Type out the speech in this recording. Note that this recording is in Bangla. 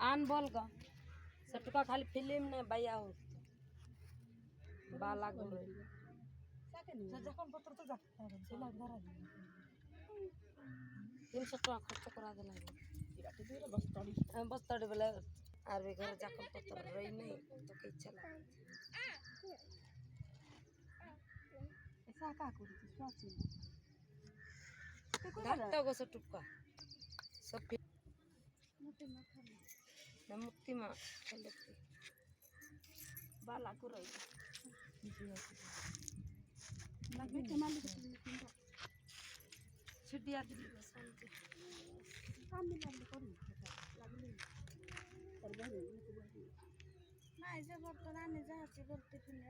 आन बोल गा सटका खाली फिल्म ने बाया हो बाला गुरे যখন পত্র তো যাচ্ছে সেলাই ধরা দিই 300 টাকা খরচ করা দিলাম এটাতে দিয়ে বস্তাড়ি বস্তাড়ি বেলা আর বে ঘরে যখন পত্র রই নাই তোকে ইচ্ছা লাগে এসা কা করিস সচি ডাক্তার গো সটকা সব না মুক্তি মা চলতে বালা কুরাই লাগবে তো মালিক ছুটিয়া দিবি শান্তি আমি লাগলে করি লাগলে করবে না এই যে বর্তমানে আমি যা আছি বলতে শুনে